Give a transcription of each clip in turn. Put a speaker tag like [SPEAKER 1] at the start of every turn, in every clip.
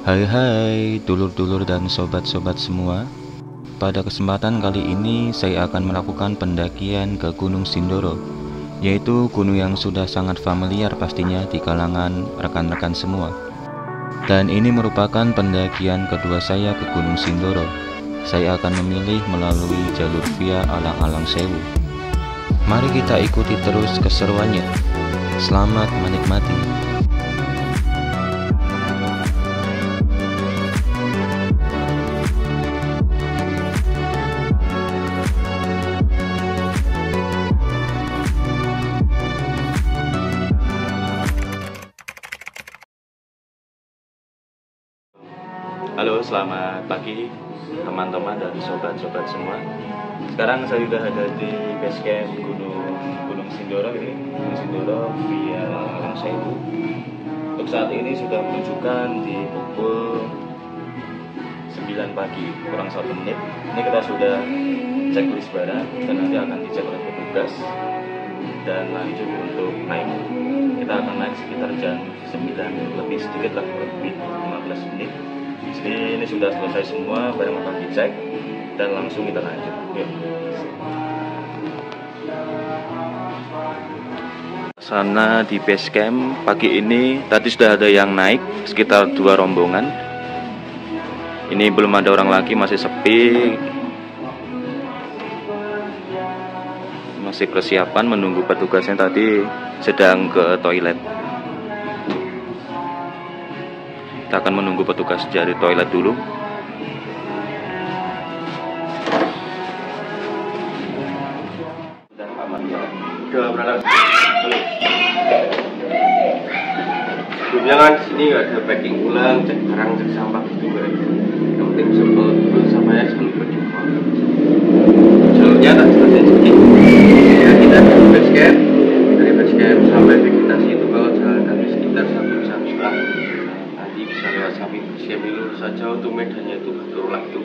[SPEAKER 1] Hai hai dulur-dulur dan sobat-sobat semua. Pada kesempatan kali ini saya akan melakukan pendakian ke Gunung Sindoro, yaitu gunung yang sudah sangat familiar pastinya di kalangan rekan-rekan semua. Dan ini merupakan pendakian kedua saya ke Gunung Sindoro. Saya akan memilih melalui jalur via Alang-Alang Sewu. Mari kita ikuti terus keseruannya. Selamat menikmati. Halo, selamat pagi teman-teman dan sobat-sobat semua. Sekarang saya sudah ada di base camp Gunung Sindoro ini, Gunung Sindoro via Alang Sewu. Untuk saat ini sudah menunjukkan di pukul 9 pagi kurang 1 menit. Ini kita sudah checklist barang dan nanti akan dicek oleh petugas dan lanjut untuk naik. Kita akan naik sekitar jam 9 lebih sedikit lah, lebih 15 menit. Jadi ini sudah selesai semua, barang akan dicek dan langsung kita lanjut. Yuk. Sana di base camp pagi ini tadi sudah ada yang naik sekitar 2 rombongan. Ini belum ada orang lagi, masih sepi. Masih persiapan menunggu petugasnya, tadi sedang ke toilet. Kita akan menunggu petugas dari toilet dulu.
[SPEAKER 2] Udah berangkat. Sebelumnya kan sini nggak ada packing ulang, cek barang, cek sampah gitu guys. Yang penting sebel dulu sampahnya selalu berjumpa. Jalurnya tak selesai sedikit. Ya kita dari base camp sampai vegetasi itu kalau jalan kaki sekitar 1 jam setengah. Nanti bisa lewat samping base camp lurus saja, untuk medannya itu betul lagi.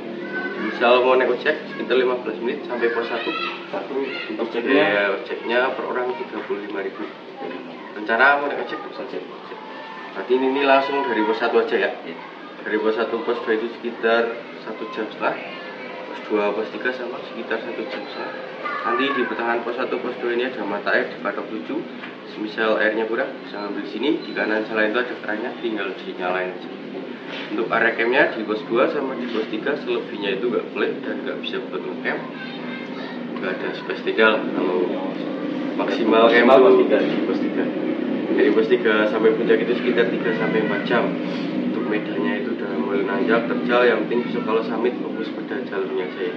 [SPEAKER 2] Misal mau naik ojek sekitar 15 menit sampai pos 1. Untuk ojeknya per orang 35.000. Rencana mau naik ojek saja. Berarti ini langsung dari pos 1 aja ya. Dari pos 1 pos 2 itu sekitar 1 jam setengah. Pos 2 pos 3 sama sekitar 1 jam setengah. Nanti di pertengahan pos 1 pos 2 ini ada mata air di patok 7. Semisal airnya kurang bisa ngambil sini. Di kanan selain itu ada kerannya, tinggal dinyalain aja. Untuk area campnya di pos 2 sama di pos 3, selebihnya itu nggak boleh dan nggak bisa buat camp. Nggak ada space tinggal. Kalau maksimal camp itu di pos 3. Dari pos 3 sampai puncak itu sekitar 3 sampai 4 jam. Untuk medannya itu udah mulai nanjak, terjal. Yang penting besok kalau summit fokus pada jalurnya saja.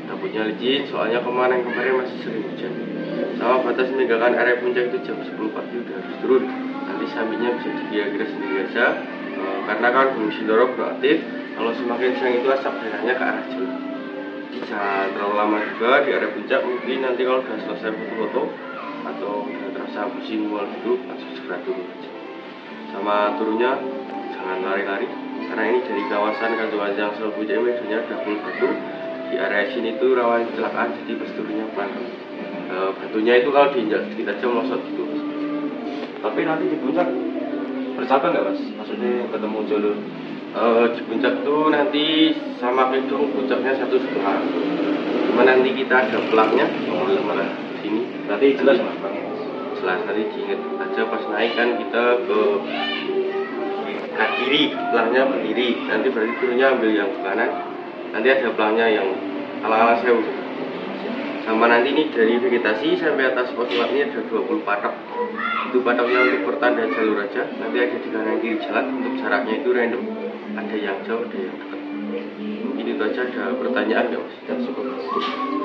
[SPEAKER 2] Takutnya licin, soalnya kemarin masih sering hujan. Sama batas meninggalkan area puncak itu jam 10 pagi udah harus turun. Nanti summitnya bisa dikira-kira sendiri aja. Karena kan Gunung Sindoro proaktif, kalau semakin siang itu asap daerahnya ke arah jalur. Jadi jangan terlalu lama juga di area puncak. Mungkin nanti kalau sudah selesai foto-foto atau sudah terasa pusing mual gitu, langsung segera turun aja. Sama turunnya jangan lari-lari, karena ini dari kawasan Kanjuwanjang Sewu Puncak medannya double batu. Di area sini tuh rawan kecelakaan, jadi pas turunnya pelan. Batunya itu kalau diinjak sedikit aja melosot gitu.
[SPEAKER 3] Tapi nanti di puncak bercabang nggak mas? Maksudnya ketemu jalur?
[SPEAKER 2] Di puncak tuh nanti sama gedung puncaknya 1,5. Cuma nanti kita ada pelangnya, malah di sini.
[SPEAKER 3] Nanti jelas mas?
[SPEAKER 2] Jelas, nanti diingat aja pas naik kan kita ke kiri, pelangnya ke kiri. Nanti berarti turunnya ambil yang ke kanan. Nanti ada pelangnya yang Alang-Alang Sewu. Sama nanti ini dari vegetasi sampai atas pos ini ada 20 patok. Itu patoknya untuk pertanda jalur aja. Nanti ada di kanan kiri jalan. Untuk jaraknya itu random. Ada yang jauh, ada yang dekat. Mungkin itu aja. Ada pertanyaan nggak mas?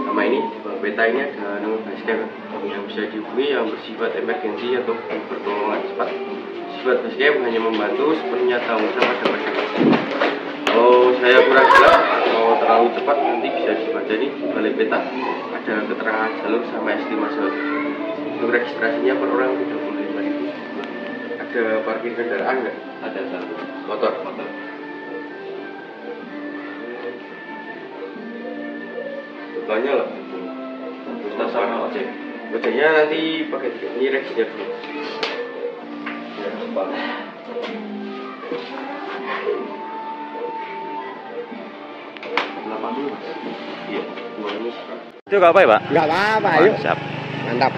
[SPEAKER 2] Sama ini di bawah peta ini ada nomor basecamp yang bisa dihubungi, yang bersifat emergensi atau pertolongan cepat. Sifat basecamp hanya membantu, sepenuhnya tanggung jawab pada masyarakat. Kalau saya kurang jelas atau terlalu cepat, nanti bisa dibaca nih di balik peta ada keterangan jalur sama estimasi waktu. Untuk registrasinya per orang 35.000. Ada parkir kendaraan nggak?
[SPEAKER 3] Ada satu.
[SPEAKER 2] Motor. Banyak lah.
[SPEAKER 3] Kita sama ojek.
[SPEAKER 2] Ojeknya nanti pakai tiket. Ini registrasinya dulu. Ya, Pak.
[SPEAKER 3] 80 Mas.
[SPEAKER 1] Iya.
[SPEAKER 2] Buahnya sekarang.
[SPEAKER 1] Itu nggak apa ya Pak?
[SPEAKER 4] Nggak apa-apa, ayo.
[SPEAKER 1] Siap.
[SPEAKER 4] Mantap.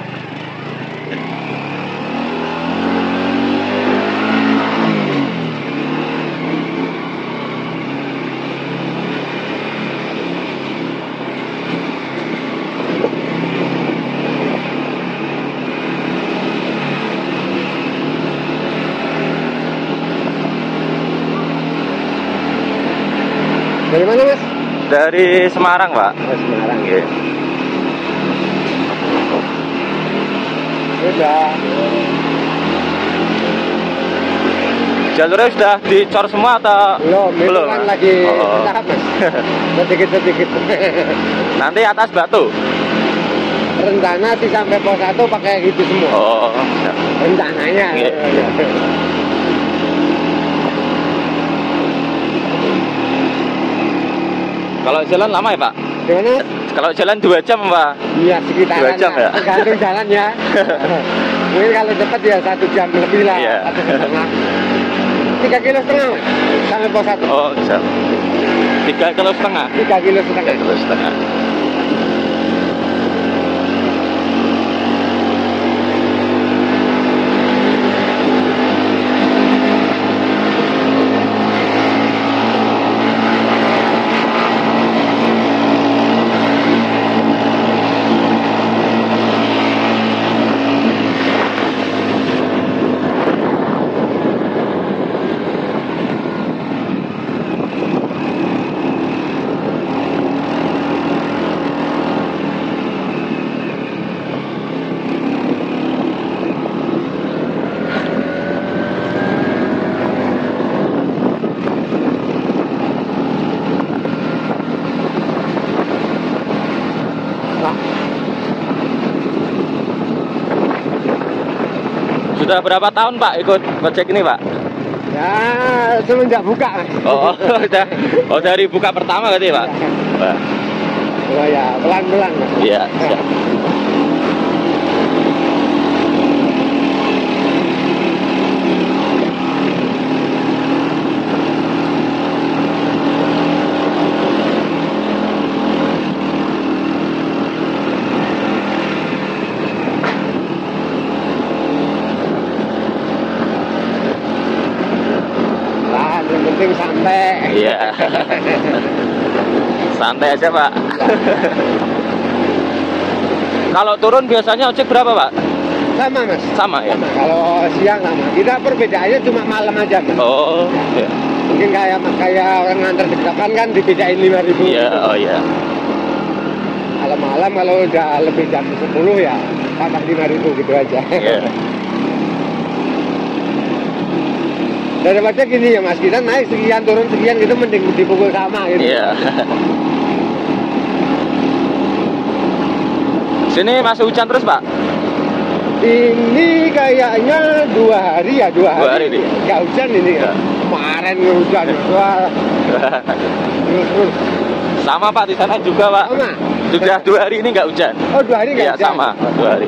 [SPEAKER 4] Dari mana, Mas?
[SPEAKER 1] Dari Semarang Pak.
[SPEAKER 4] Oh, Semarang.
[SPEAKER 1] Iya.
[SPEAKER 4] Sudah.
[SPEAKER 1] Jalurnya sudah dicor semua atau
[SPEAKER 4] Belum, kan lagi
[SPEAKER 1] Oh.
[SPEAKER 4] tahap, Mas. Sedikit-sedikit.
[SPEAKER 1] Nanti atas batu.
[SPEAKER 4] Rencana sih sampai pos 1 pakai gitu semua.
[SPEAKER 1] Oh, siap.
[SPEAKER 4] Rencananya.
[SPEAKER 1] Iya. Kalau jalan lama ya Pak?
[SPEAKER 4] Gimana?
[SPEAKER 1] Kalau jalan 2 jam Pak?
[SPEAKER 4] Iya, sekitaran
[SPEAKER 1] 2 jam
[SPEAKER 4] lah.
[SPEAKER 1] ya?
[SPEAKER 4] Tergantung jalan ya. Mungkin kalau cepat ya 1 jam lebih lah.
[SPEAKER 1] Iya.
[SPEAKER 4] 1,5. 3,5 kilo sampai pos 1.
[SPEAKER 1] Oh, siap. 3,5 kilo.
[SPEAKER 4] 3,5 kilo.
[SPEAKER 1] 3,5 kilo. Sudah berapa tahun Pak ikut Gojek ini Pak?
[SPEAKER 4] Ya, semenjak buka.
[SPEAKER 1] Oh, udah. Oh, dari buka pertama berarti Pak? Wah,
[SPEAKER 4] Oh ya, pelan-pelan.
[SPEAKER 1] iya, siap.
[SPEAKER 4] Pelan, yang penting santai.
[SPEAKER 1] Iya. Santai aja Pak. Kalau turun biasanya ojek berapa Pak?
[SPEAKER 4] Sama, Mas.
[SPEAKER 1] Sama ya?
[SPEAKER 4] Sama. Kalau siang sama. Kita perbedaannya cuma malam aja, Mas.
[SPEAKER 1] Oh, iya.
[SPEAKER 4] Mungkin kayak orang nganter di depan kan dibedain 5.000.
[SPEAKER 1] Iya, oh iya.
[SPEAKER 4] Kalau malam kalau udah lebih jam 10 ya tambah 5.000 gitu aja.
[SPEAKER 1] Iya.
[SPEAKER 4] Daripada gini ya Mas, kita naik sekian turun sekian gitu mending dipukul sama gitu.
[SPEAKER 1] Iya. Sini masih hujan terus Pak?
[SPEAKER 4] Ini kayaknya 2 hari ya, 2 hari.
[SPEAKER 1] 2 hari nih.
[SPEAKER 4] Nggak hujan ini ya.
[SPEAKER 1] Ya.
[SPEAKER 4] Kemarin hujan. Wah, terus.
[SPEAKER 1] Sama Pak di sana juga Pak.
[SPEAKER 4] Sama?
[SPEAKER 1] Sudah 2 hari ini nggak hujan.
[SPEAKER 4] Oh, 2 hari
[SPEAKER 1] Iya
[SPEAKER 4] nggak hujan?
[SPEAKER 1] sama 2 hari.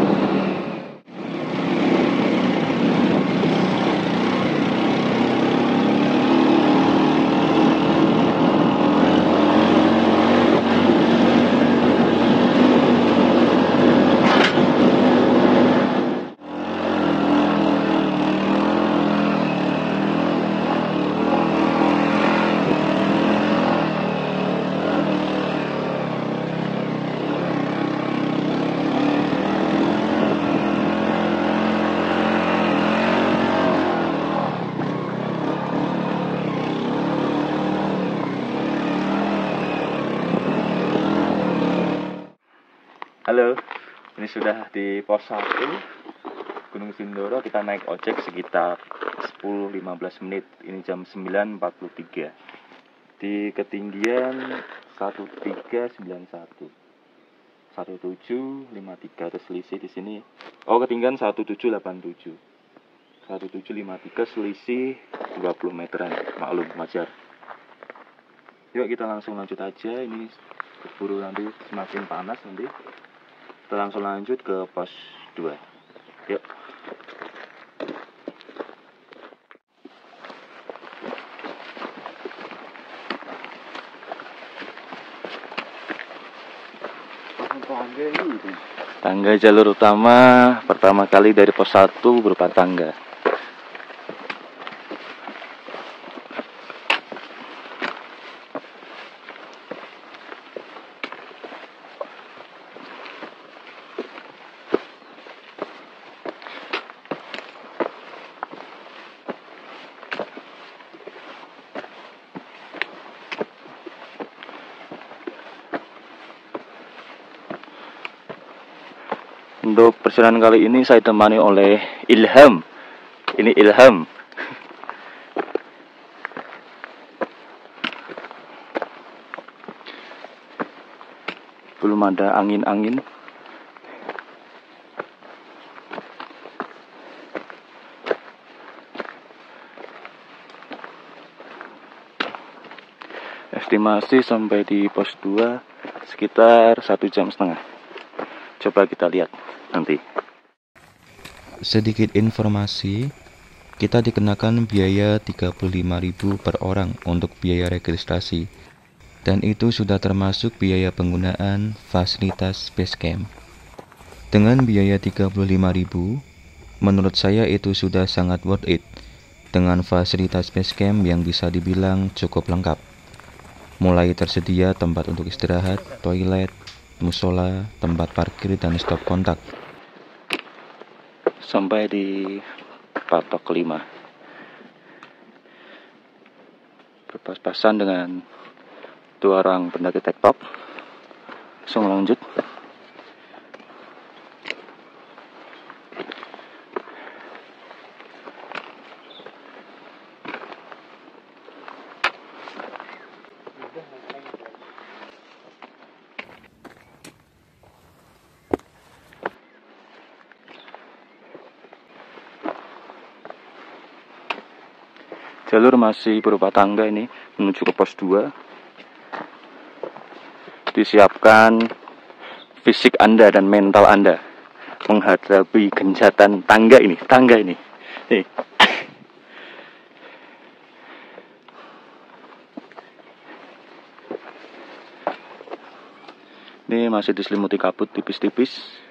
[SPEAKER 1] Halo, ini sudah di pos 1 Gunung Sindoro. Kita naik ojek sekitar 10-15 menit. Ini jam 9.43 di ketinggian 1391 1753. Terus selisih di sini. Oh, ketinggian 1787 1753, selisih 20 meteran. Maklum, wajar. Yuk kita langsung lanjut aja. Ini keburu nanti semakin panas nanti. Kita langsung lanjut ke pos 2. Yuk. Tangga jalur utama pertama kali dari pos 1 berupa tangga. Untuk perjalanan kali ini saya ditemani oleh Ilham. Ini Ilham. Belum ada angin-angin. Estimasi sampai di pos 2 sekitar 1,5 jam. Coba kita lihat nanti.
[SPEAKER 5] Sedikit informasi, kita dikenakan biaya 35.000 per orang untuk biaya registrasi, dan itu sudah termasuk biaya penggunaan fasilitas base camp. Dengan biaya 35.000, menurut saya itu sudah sangat worth it, dengan fasilitas base camp yang bisa dibilang cukup lengkap. Mulai tersedia tempat untuk istirahat, toilet, musola, tempat parkir, dan stop kontak.
[SPEAKER 1] Sampai di patok 5. Berpas-pasan dengan 2 orang pendaki tektop. Langsung lanjut. Jalur masih berupa tangga ini menuju ke pos 2. Disiapkan fisik Anda dan mental Anda menghadapi gencatan tangga ini. Nih. Ini masih diselimuti kabut tipis-tipis.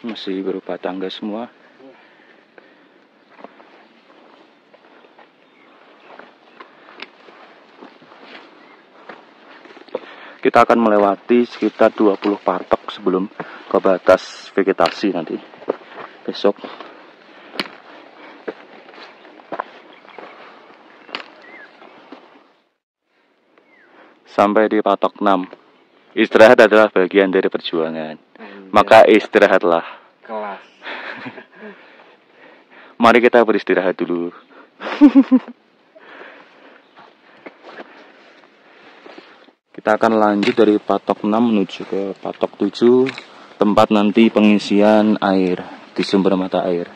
[SPEAKER 1] Masih berupa tangga semua. Kita akan melewati sekitar 20 patok sebelum ke batas vegetasi nanti besok. Sampai di patok 6. Istirahat adalah bagian dari perjuangan. Maka istirahatlah.
[SPEAKER 4] Kelas.
[SPEAKER 1] Mari kita beristirahat dulu. Kita akan lanjut dari patok 6 menuju ke patok 7, tempat nanti pengisian air di sumber mata air.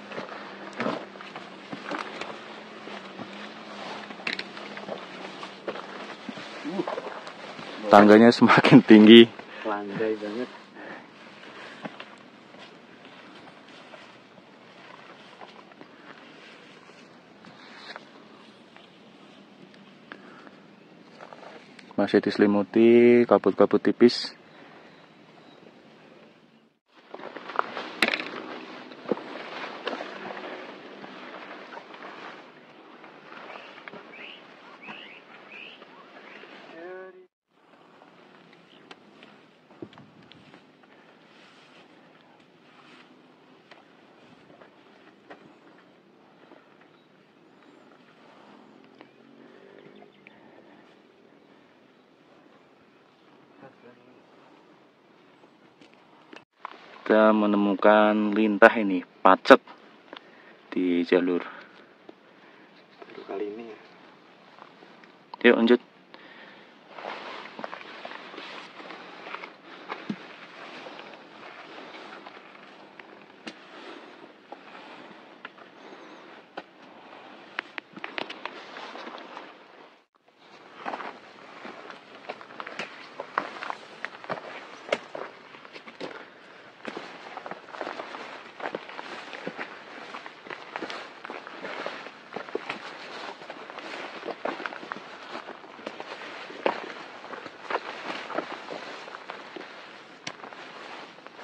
[SPEAKER 1] Tangganya semakin tinggi.
[SPEAKER 4] Landai banget.
[SPEAKER 1] Masih diselimuti kabut-kabut tipis. Kita menemukan lintah ini, pacet di jalur.
[SPEAKER 4] Baru kali ini ya.
[SPEAKER 1] Yuk lanjut.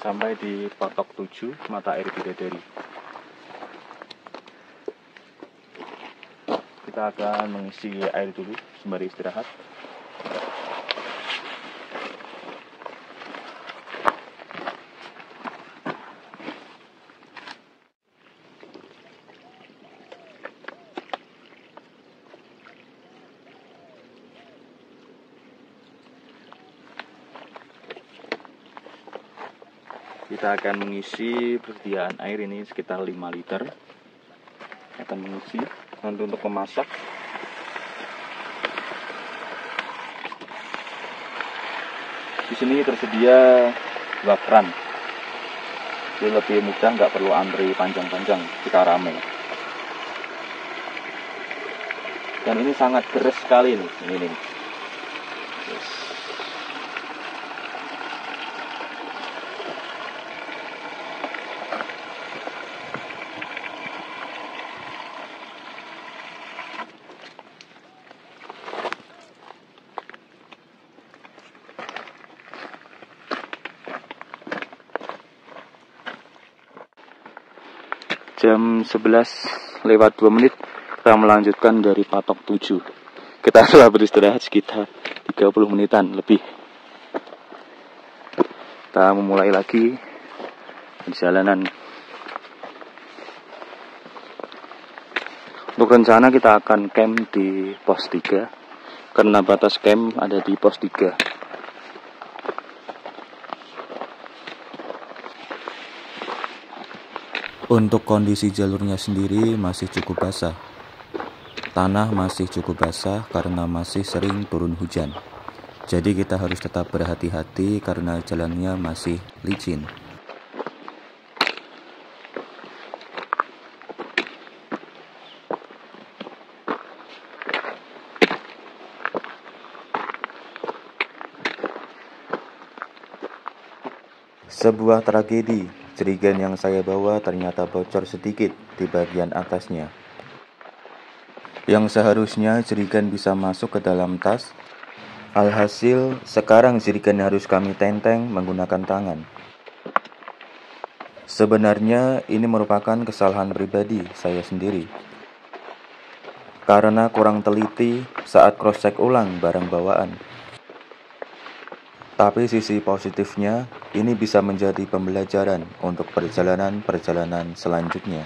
[SPEAKER 1] sampai di Patok 7 Mata Air Bidadari. Kita akan mengisi air dulu sembari istirahat. Kita akan mengisi persediaan air ini sekitar 5 liter. Akan mengisi nanti untuk memasak. Di sini tersedia 2 keran. Jadi lebih mudah, nggak perlu antri panjang-panjang jika ramai. Dan ini sangat deres sekali nih, ini. Yes. Jam 11:02 kita melanjutkan dari Patok 7. Kita telah beristirahat sekitar 30 menitan lebih. Kita memulai lagi perjalanan. Untuk rencana kita akan camp di pos 3 karena batas camp ada di pos 3.
[SPEAKER 5] Untuk kondisi jalurnya sendiri masih cukup basah. Tanah masih cukup basah karena masih sering turun hujan. Jadi kita harus tetap berhati-hati karena jalannya masih licin. Sebuah tragedi. Jerigen yang saya bawa ternyata bocor sedikit di bagian atasnya. Yang seharusnya jerigen bisa masuk ke dalam tas. Alhasil, sekarang jerigen harus kami tenteng menggunakan tangan. Sebenarnya ini merupakan kesalahan pribadi saya sendiri. Karena kurang teliti saat cross-check ulang barang bawaan. Tapi sisi positifnya, ini bisa menjadi pembelajaran untuk perjalanan-perjalanan selanjutnya.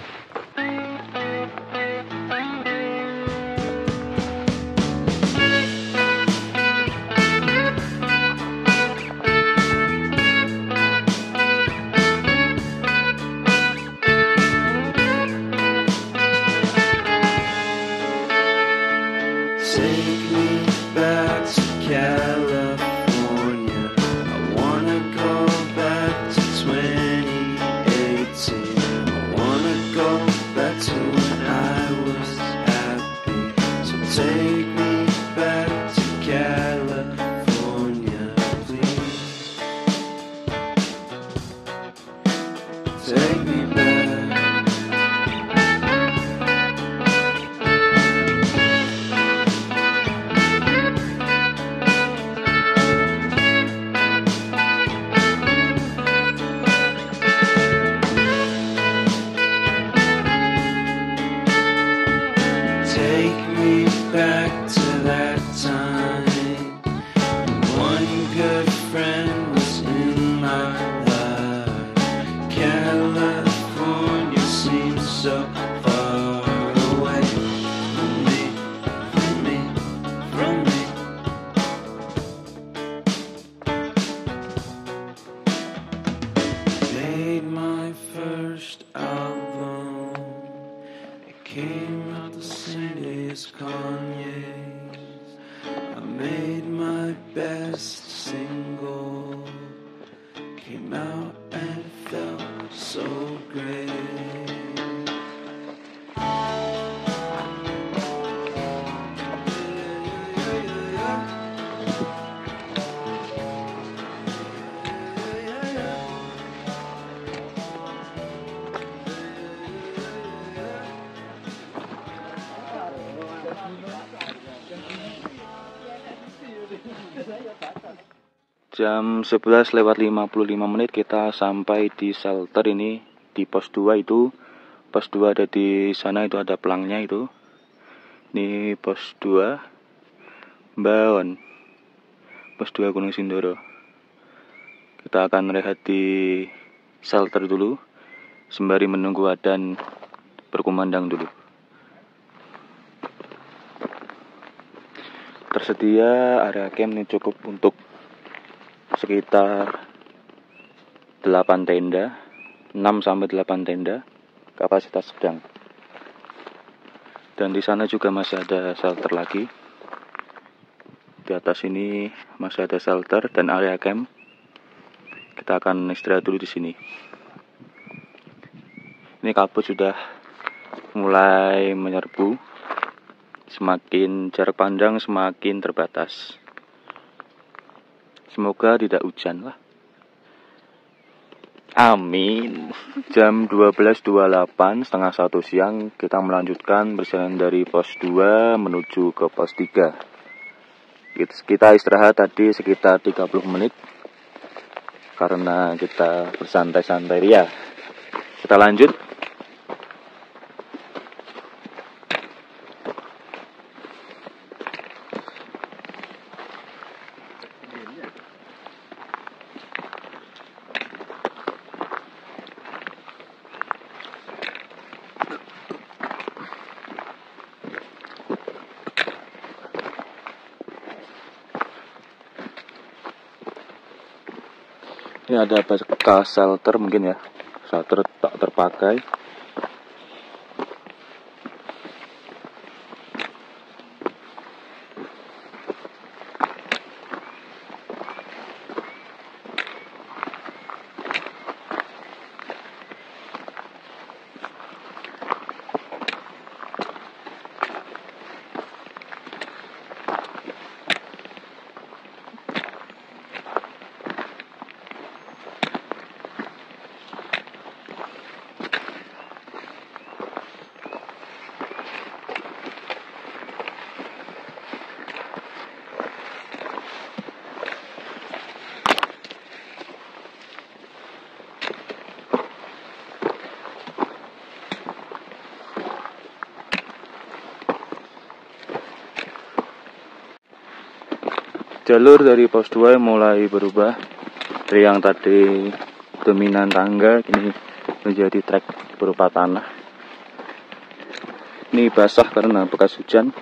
[SPEAKER 6] Take me back to California. Take me back to California, please. Take me back. Take me back to that time. One good friend was in my life. California seems so far away from me, from me, from me. Made my first album. It came out the same day as Kanye's. I made my best single. Came out and it felt so great.
[SPEAKER 5] Jam 11:55 kita sampai di shelter ini di pos 2 itu. Pos 2 ada di sana, itu ada pelangnya itu. Ini pos 2 Baon. Pos 2 Gunung Sindoro. Kita akan rehat di shelter dulu sembari menunggu adzan berkumandang dulu. Tersedia area camp ini cukup untuk sekitar 8 tenda, 6-8 tenda, kapasitas sedang. Dan di sana juga masih ada shelter lagi. Di atas ini masih ada shelter dan area camp. Kita akan istirahat dulu di sini. Ini kabut sudah mulai menyerbu. Semakin jarak pandang semakin terbatas. Semoga tidak hujan lah. Amin. Jam 12.28, setengah 1 siang, kita melanjutkan perjalanan dari pos 2 menuju ke pos 3. Kita istirahat tadi sekitar 30 menit. Karena kita bersantai-santai ria. Kita lanjut. Ini ada bekas shelter mungkin ya. Shelter tak terpakai. Jalur dari pos 2 mulai berubah. Dari yang tadi dominan tangga, kini menjadi trek berupa tanah. Ini basah karena bekas hujan.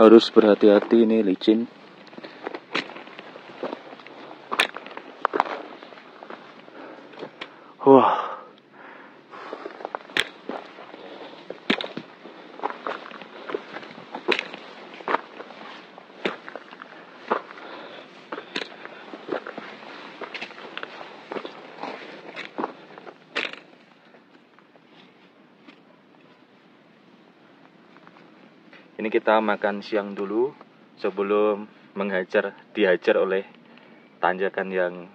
[SPEAKER 5] Harus berhati-hati, ini licin. Wah. Ini kita makan siang dulu sebelum dihajar oleh tanjakan yang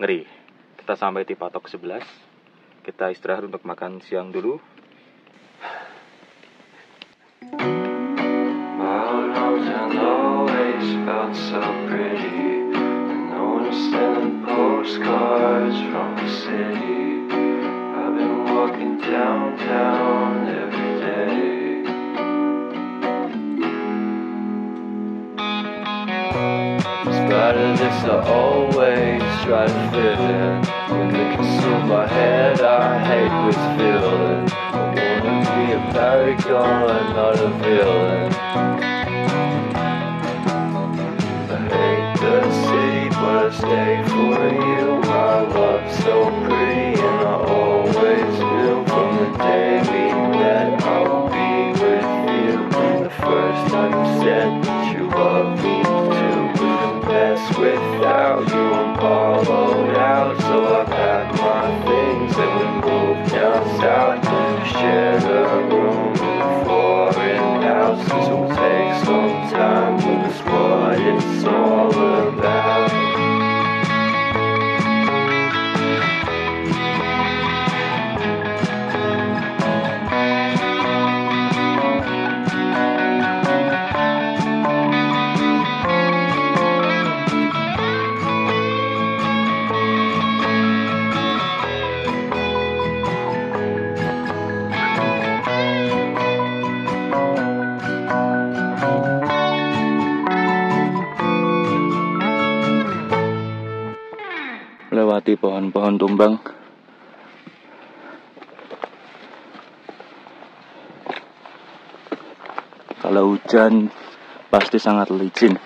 [SPEAKER 5] ngeri. Kita sampai di patok 11. Kita istirahat untuk makan siang dulu.
[SPEAKER 6] This I always try to fit in. When they consume my head, I hate this feeling. I wanna be a paragon, not a villain. I hate the city, but I stay for you. My love's so pretty, and I always knew from the day we met I would be with you. The first time you said that you love me too. Without you I'm hollowed out, so I packed my things and we moved down south. We shared a room in a foreign house. This will take some time, but it's what it's all about.
[SPEAKER 1] melewati pohon-pohon tumbang. Kalau hujan pasti sangat licin.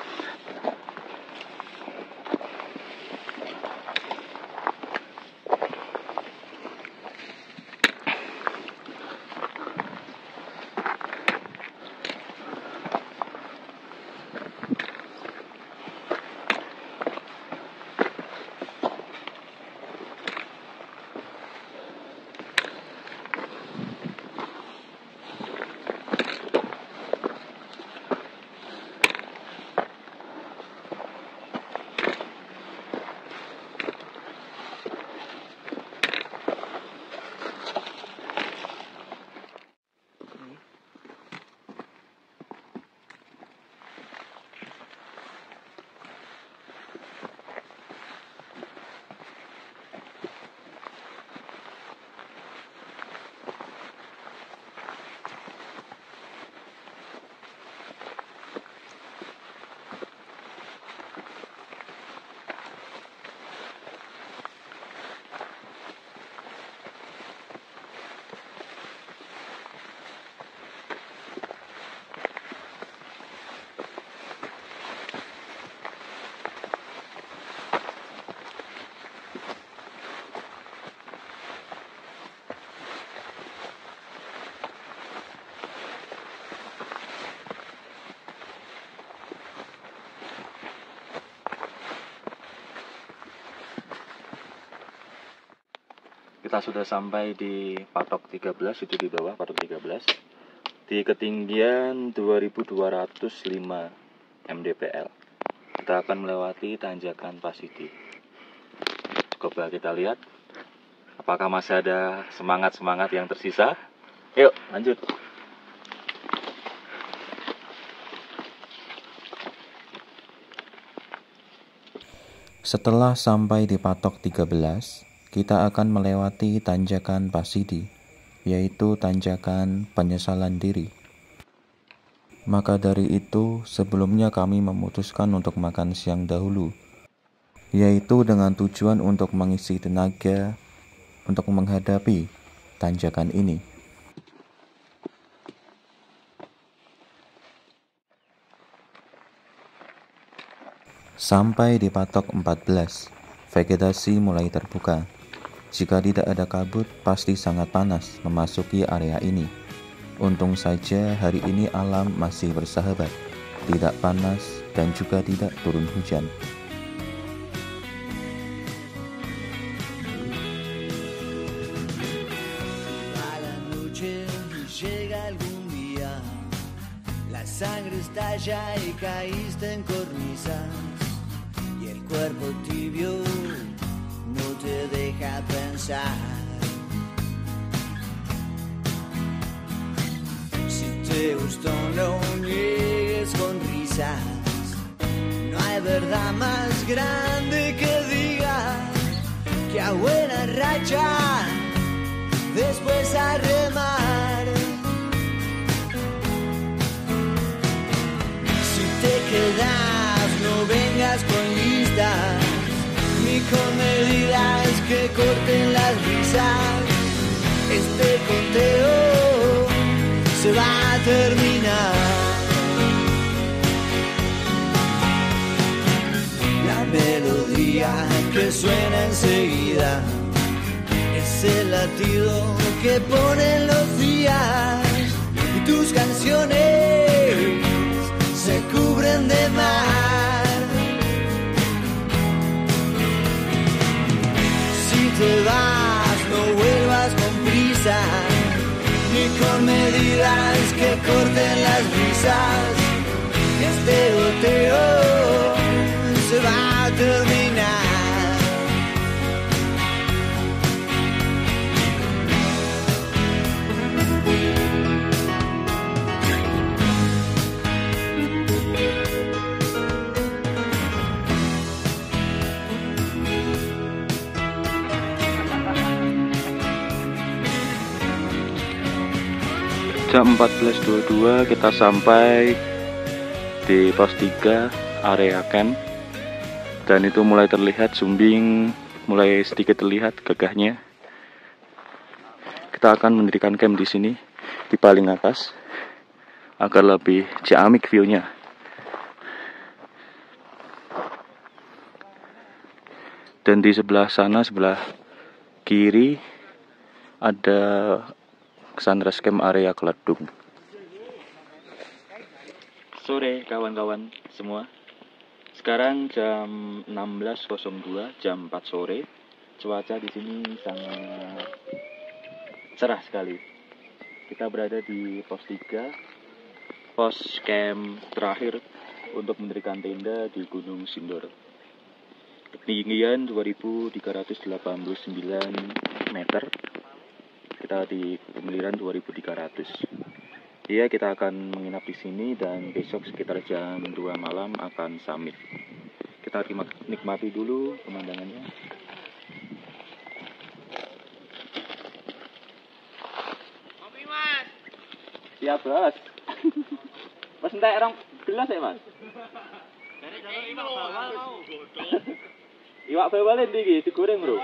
[SPEAKER 1] Kita sudah sampai di patok 13, itu di bawah patok 13, di ketinggian 2205 mdpl. Kita akan melewati tanjakan Pasidi. Coba kita lihat apakah masih ada semangat-semangat yang tersisa. Yuk lanjut.
[SPEAKER 5] Setelah sampai di patok 13, kita akan melewati tanjakan Pasidi, yaitu tanjakan penyesalan diri. Maka dari itu, sebelumnya kami memutuskan untuk makan siang dahulu, yaitu dengan tujuan untuk mengisi tenaga untuk menghadapi tanjakan ini. Sampai di patok 14, vegetasi mulai terbuka. Jika tidak ada kabut, pasti sangat panas memasuki area ini. Untung saja hari ini alam masih bersahabat, tidak panas dan juga tidak turun hujan.
[SPEAKER 7] La sangre estalla y caíste en cornisas y el cuerpo tibio no te deja pensar. Si te gustó no niegues con risas, no hay verdad más grande que diga que a buena racha después a remar. Si te quedas no vengas con listas ni con medidas que corten las risas. Este conteo se va a terminar. La melodía que suena enseguida es el latido que ponen los días y tus canciones se cubren de mar. Te vas, no vuelvas con prisa, ni con medidas que corten las brisas. Este goteo se va a terminar.
[SPEAKER 1] Jam 14.22 kita sampai di pos 3 area camp, dan itu mulai terlihat Sumbing mulai sedikit terlihat gagahnya. Kita akan mendirikan camp di sini di paling atas agar lebih ciamik view-nya. Dan di sebelah sana, sebelah kiri, ada Sunrise Camp area Keledung. Sore kawan-kawan semua. Sekarang jam 16.02, jam 4 sore. Cuaca di sini sangat cerah sekali. Kita berada di pos 3, pos camp terakhir untuk mendirikan tenda di Gunung Sindoro. Ketinggian 2389 meter. Kita di pemiliran 2300. Iya, kita akan menginap di sini dan besok sekitar jam 2 malam akan summit. Kita nikmati dulu pemandangannya.
[SPEAKER 3] Kopi mas.
[SPEAKER 1] Siap bos. Mas entek orang gelas ya mas? Iwak bawal ini digoreng bro.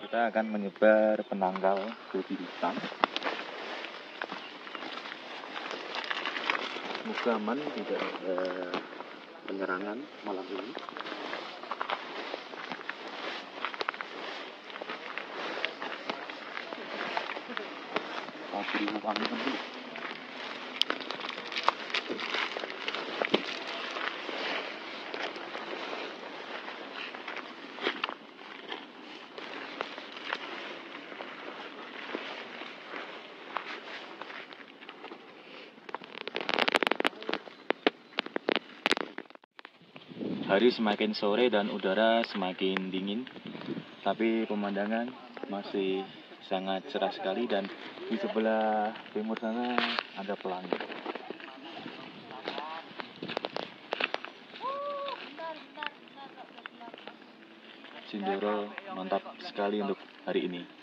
[SPEAKER 1] Kita akan menyebar penanggal babi hitam. Semoga aman, tidak ada penyerangan malam ini. Tapi kami dulu. Hari semakin sore dan udara semakin dingin, tapi pemandangan masih sangat cerah sekali dan di sebelah timur sana ada pelangi. Sindoro mantap sekali untuk hari ini.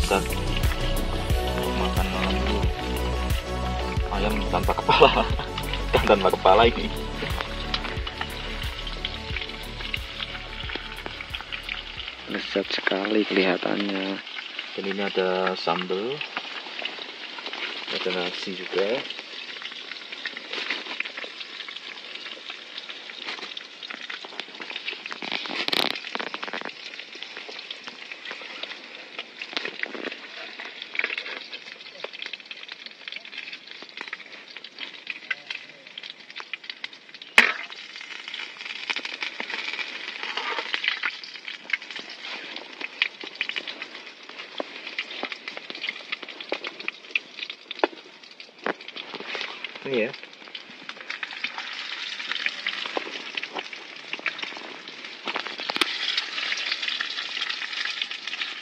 [SPEAKER 1] Masak makan malam dulu. Ayam tanpa kepala. Tanpa kepala ini. Lezat sekali kelihatannya. Dan ini ada sambal, ada nasi juga. Ini ya.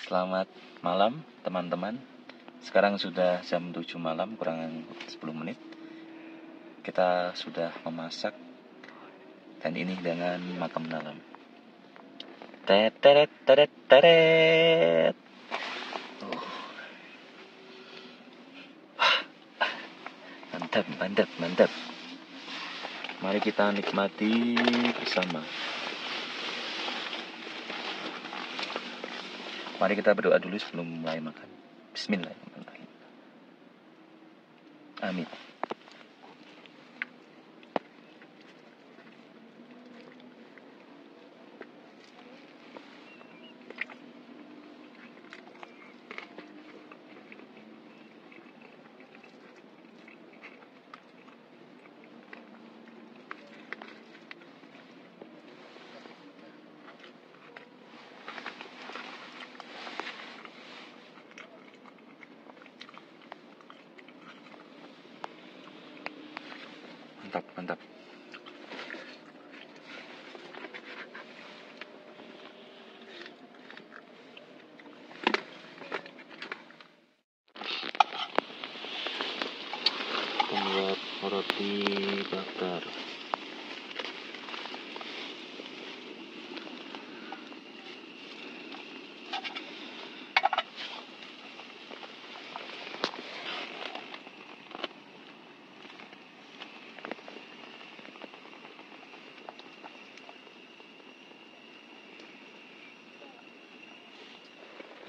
[SPEAKER 1] Selamat malam teman-teman. Sekarang sudah jam 7 malam kurang 10 menit.
[SPEAKER 5] kita sudah memasak, dan ini dengan makam dalam. Teret teret teret. Mantap, mantap, mantap. Mari kita nikmati bersama. Mari kita berdoa dulu sebelum mulai makan. Bismillahirrahmanirrahim. Amin. Mantap, mantap. Pembuat roti bakar.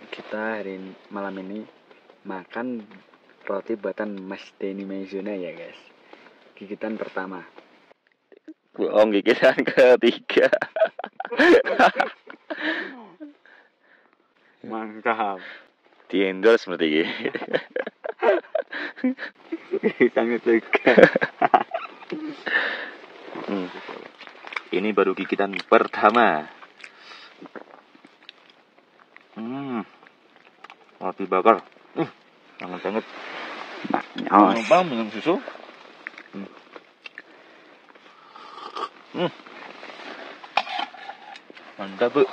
[SPEAKER 8] Kita malam ini makan roti buatan Mas Denny Maizuna ya guys. Gigitan pertama.
[SPEAKER 5] Bohong, gigitan ketiga.
[SPEAKER 8] Mantap.
[SPEAKER 5] Di endorse seperti ini.
[SPEAKER 8] Gigitan ketiga.
[SPEAKER 5] Ini baru gigitan pertama. Roti bakar. Sangat banget. Bang minum susu. Mantap, Bu.